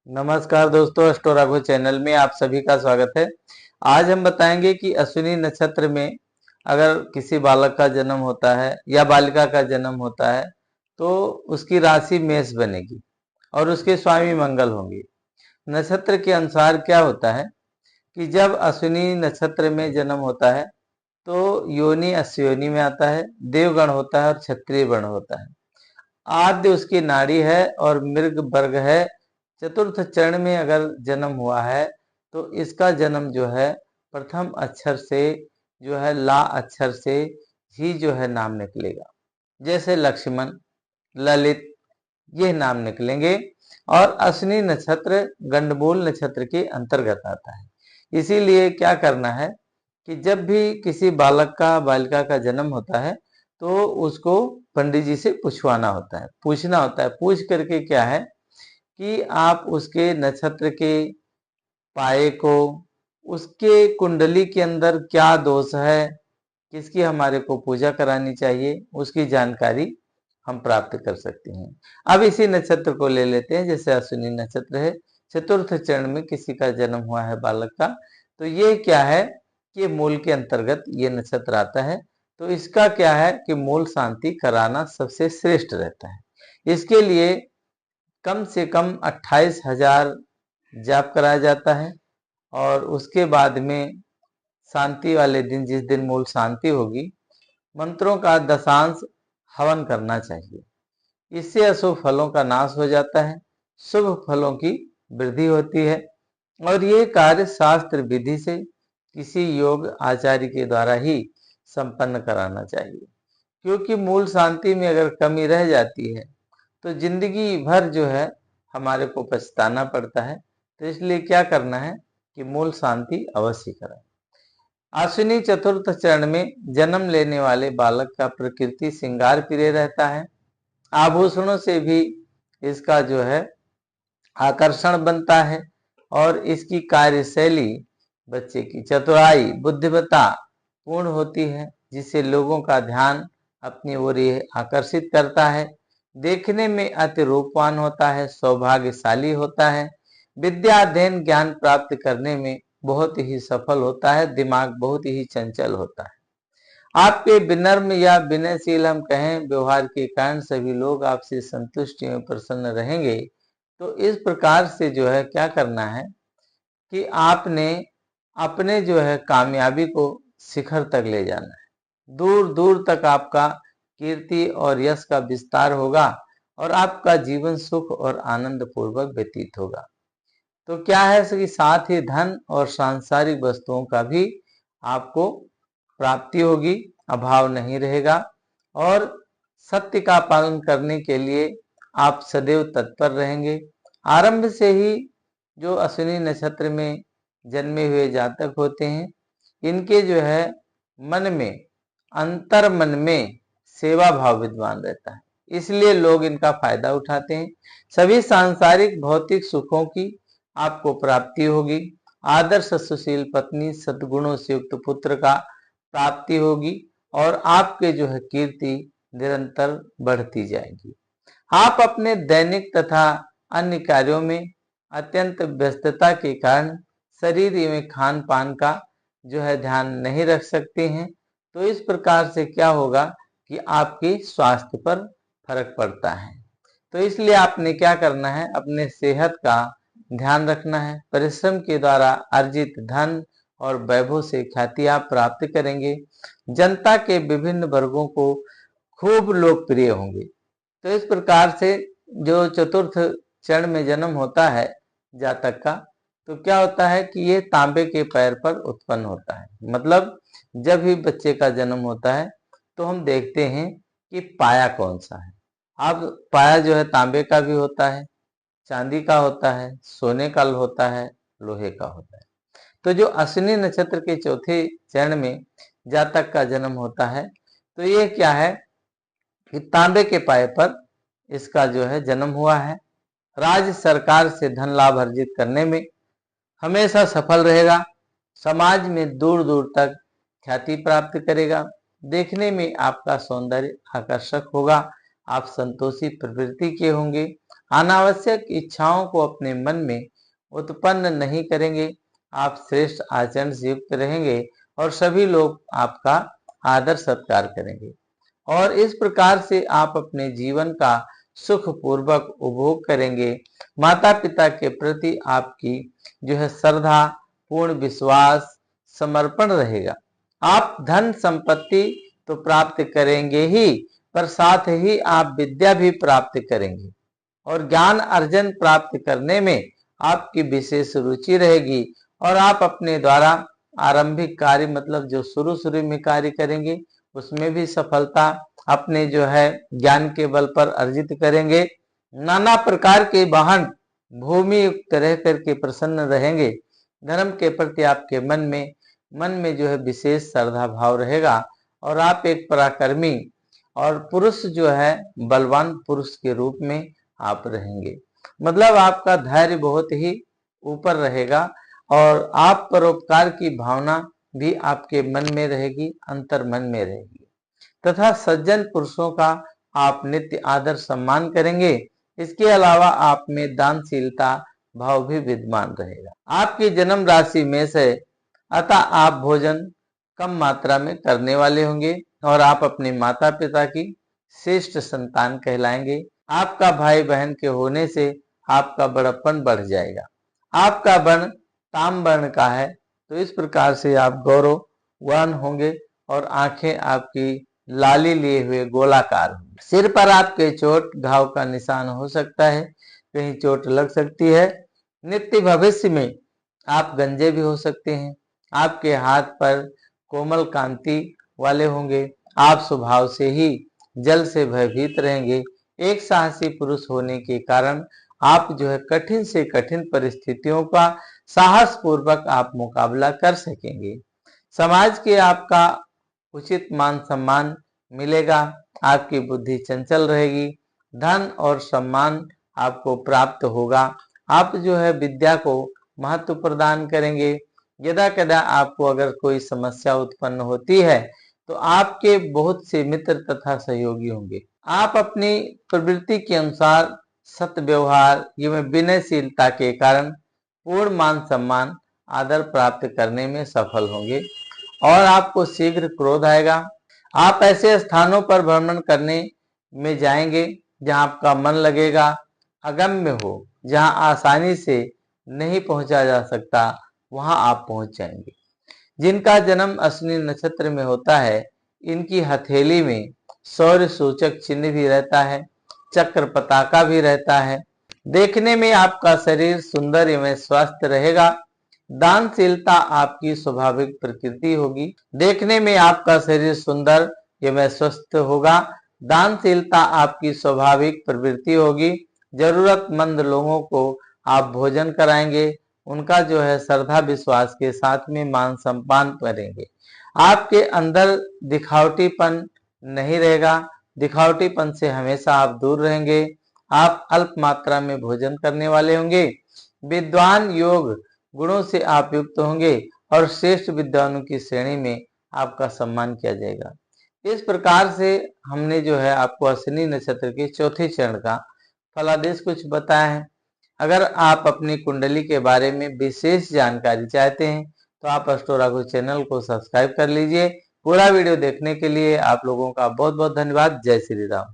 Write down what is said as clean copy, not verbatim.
नमस्कार दोस्तों, अष्टो राघव चैनल में आप सभी का स्वागत है। आज हम बताएंगे कि अश्विनी नक्षत्र में अगर किसी बालक का जन्म होता है या बालिका का जन्म होता है तो उसकी राशि मेष बनेगी और उसके स्वामी मंगल होंगे। नक्षत्र के अनुसार क्या होता है कि जब अश्विनी नक्षत्र में जन्म होता है तो योनि अश्विनी में आता है, देवगण होता है और क्षत्रिय गण होता है। आद्य उसकी नाड़ी है और मृग वर्ग है। चतुर्थ चरण में अगर जन्म हुआ है तो इसका जन्म जो है प्रथम अक्षर से जो है ला अक्षर से ही जो है नाम निकलेगा। जैसे लक्ष्मण, ललित, ये नाम निकलेंगे। और अश्विनी नक्षत्र गंडमूल नक्षत्र के अंतर्गत आता है। इसीलिए क्या करना है कि जब भी किसी बालक का बालिका का जन्म होता है तो उसको पंडित जी से पूछवाना होता है, पूछना होता है। पूछ करके क्या है कि आप उसके नक्षत्र के पाए को, उसके कुंडली के अंदर क्या दोष है, किसकी हमारे को पूजा करानी चाहिए, उसकी जानकारी हम प्राप्त कर सकते हैं। अब इसी नक्षत्र को ले लेते हैं। जैसे अश्विनी नक्षत्र है, चतुर्थ चरण में किसी का जन्म हुआ है बालक का, तो ये क्या है कि मूल के अंतर्गत ये नक्षत्र आता है। तो इसका क्या है कि मूल शांति कराना सबसे श्रेष्ठ रहता है। इसके लिए कम से कम 28,000 जाप कराया जाता है और उसके बाद में शांति वाले दिन, जिस दिन मूल शांति होगी, मंत्रों का दशांश हवन करना चाहिए। इससे अशुभ फलों का नाश हो जाता है, शुभ फलों की वृद्धि होती है। और ये कार्य शास्त्र विधि से किसी योग आचार्य के द्वारा ही संपन्न कराना चाहिए। क्योंकि मूल शांति में अगर कमी रह जाती है तो जिंदगी भर जो है हमारे को पछताना पड़ता है। तो इसलिए क्या करना है कि मूल शांति अवश्य करें। अश्विनी चतुर्थ चरण में जन्म लेने वाले बालक का प्रकृति श्रृंगार प्रिय रहता है। आभूषणों से भी इसका जो है आकर्षण बनता है और इसकी कार्यशैली बच्चे की चतुराई बुद्धिमत्ता पूर्ण होती है, जिससे लोगों का ध्यान अपनी ओर आकर्षित करता है। देखने में अति रूपवान होता है, सौभाग्यशाली होता है, विद्या अध्ययन ज्ञान प्राप्त करने में बहुत ही सफल होता है, दिमाग बहुत ही चंचल होता है। आपके विनम्र या विनयशील हम कहें व्यवहार के कारण सभी लोग आपसे संतुष्ट एवं प्रसन्न रहेंगे। तो इस प्रकार से जो है क्या करना है कि आपने अपने जो है कामयाबी को शिखर तक ले जाना है। दूर दूर तक आपका कीर्ति और यश का विस्तार होगा और आपका जीवन सुख और आनंद पूर्वक व्यतीत होगा। तो क्या है कि साथ ही धन और सांसारिक वस्तुओं का भी आपको प्राप्ति होगी, अभाव नहीं रहेगा। और सत्य का पालन करने के लिए आप सदैव तत्पर रहेंगे। आरंभ से ही जो अश्विनी नक्षत्र में जन्मे हुए जातक होते हैं, इनके जो है मन में, अंतर मन में सेवा भाव विद्वान रहता है, इसलिए लोग इनका फायदा उठाते हैं। सभी सांसारिक भौतिक सुखों की आपको प्राप्ति होगी। आदर्श सुशील पत्नी, सद्गुणों से युक्त पुत्र का प्राप्ति होगी और आपके जो है कीर्ति निरंतर बढ़ती जाएगी। आप अपने दैनिक तथा अन्य कार्यों में अत्यंत व्यस्तता के कारण शरीर एवं खान पान का जो है ध्यान नहीं रख सकते हैं। तो इस प्रकार से क्या होगा कि आपके स्वास्थ्य पर फर्क पड़ता है। तो इसलिए आपने क्या करना है, अपने सेहत का ध्यान रखना है। परिश्रम के द्वारा अर्जित धन और वैभव से ख्याति आप प्राप्त करेंगे। जनता के विभिन्न वर्गों को खूब लोकप्रिय होंगे। तो इस प्रकार से जो चतुर्थ चरण में जन्म होता है जातक का, तो क्या होता है कि ये तांबे के पैर पर उत्पन्न होता है। मतलब जब भी बच्चे का जन्म होता है तो हम देखते हैं कि पाया कौन सा है। अब पाया जो है तांबे का भी होता है, चांदी का होता है, सोने का होता है, लोहे का होता है। तो जो अश्विनी नक्षत्र के चौथे चरण में जातक का जन्म होता है तो ये क्या है कि तांबे के पाए पर इसका जो है जन्म हुआ है। राज्य सरकार से धन लाभ अर्जित करने में हमेशा सफल रहेगा। समाज में दूर दूर तक ख्याति प्राप्त करेगा। देखने में आपका सौंदर्य आकर्षक होगा। आप संतोषी प्रवृत्ति के होंगे। अनावश्यक इच्छाओं को अपने मन में उत्पन्न नहीं करेंगे। आप श्रेष्ठ आचरण से युक्त रहेंगे और सभी लोग आपका आदर सत्कार करेंगे और इस प्रकार से आप अपने जीवन का सुख पूर्वक उपभोग करेंगे। माता पिता के प्रति आपकी जो है श्रद्धा, पूर्ण विश्वास, समर्पण रहेगा। आप धन संपत्ति तो प्राप्त करेंगे ही, पर साथ ही आप विद्या भी प्राप्त करेंगे और ज्ञान अर्जन प्राप्त करने में आपकी विशेष रुचि रहेगी और आप अपने द्वारा आरंभिक कार्य मतलब जो शुरू में कार्य करेंगे उसमें भी सफलता अपने जो है ज्ञान के बल पर अर्जित करेंगे। नाना प्रकार के वाहन भूमि युक्त रह करके प्रसन्न रहेंगे। धर्म के प्रति आपके मन में जो है विशेष श्रद्धा भाव रहेगा और आप एक पराक्रमी और पुरुष जो है बलवान पुरुष के रूप में आप रहेंगे। मतलब आपका धैर्य बहुत ही ऊपर रहेगा और आप परोपकार की भावना भी आपके मन में रहेगी, अंतर मन में रहेगी तथा सज्जन पुरुषों का आप नित्य आदर सम्मान करेंगे। इसके अलावा आप में दानशीलता भाव भी विद्यमान रहेगा। आपकी जन्म राशि में से अतः आप भोजन कम मात्रा में करने वाले होंगे और आप अपने माता पिता की श्रेष्ठ संतान कहलाएंगे। आपका भाई बहन के होने से आपका बड़प्पन बढ़ जाएगा। आपका वर्ण ताम वर्ण का है तो इस प्रकार से आप गौरववान होंगे और आंखें आपकी लाली लिए हुए गोलाकार होंगी। सिर पर आपके चोट घाव का निशान हो सकता है, कहीं चोट लग सकती है। नित्य भविष्य में आप गंजे भी हो सकते हैं। आपके हाथ पर कोमल कांति वाले होंगे। आप स्वभाव से ही जल से भयभीत रहेंगे। एक साहसी पुरुष होने के कारण आप जो है कठिन से कठिन परिस्थितियों का साहस पूर्वक आप मुकाबला कर सकेंगे। समाज के आपका उचित मान सम्मान मिलेगा। आपकी बुद्धि चंचल रहेगी। धन और सम्मान आपको प्राप्त होगा। आप जो है विद्या को महत्व प्रदान करेंगे। यदा कदा आपको अगर कोई समस्या उत्पन्न होती है तो आपके बहुत से मित्र तथा सहयोगी होंगे। आप अपनी प्रवृत्ति के अनुसार सत्य व्यवहार एवं विनयशीलता के कारण पूर्ण मान सम्मान आदर प्राप्त करने में सफल होंगे और आपको शीघ्र क्रोध आएगा। आप ऐसे स्थानों पर भ्रमण करने में जाएंगे जहां आपका मन लगेगा। अगम्य हो, जहां आसानी से नहीं पहुंचा जा सकता, वहां आप पहुंच जाएंगे। जिनका जन्म अश्विनी नक्षत्र में होता है इनकी हथेली में शौर्य सूचक चिन्ह भी रहता है, चक्र पताका भी रहता है। देखने में आपका शरीर सुंदर एवं स्वस्थ रहेगा। दानशीलता आपकी स्वाभाविक प्रकृति होगी। देखने में आपका शरीर सुंदर एवं स्वस्थ होगा। दानशीलता आपकी स्वाभाविक प्रवृत्ति होगी। जरूरतमंद लोगों को आप भोजन कराएंगे। उनका जो है श्रद्धा विश्वास के साथ में मान सम्मान करेंगे। आपके अंदर दिखावटीपन नहीं रहेगा। दिखावटीपन से हमेशा आप दूर रहेंगे। आप अल्प मात्रा में भोजन करने वाले होंगे। विद्वान योग गुणों से आप युक्त होंगे और श्रेष्ठ विद्वानों की श्रेणी में आपका सम्मान किया जाएगा। इस प्रकार से हमने जो है आपको अश्विनी नक्षत्र के चौथे चरण का फलादेश कुछ बताया है। अगर आप अपनी कुंडली के बारे में विशेष जानकारी चाहते हैं तो आप एस्ट्रो चैनल को सब्सक्राइब कर लीजिए। पूरा वीडियो देखने के लिए आप लोगों का बहुत बहुत धन्यवाद। जय श्री राम।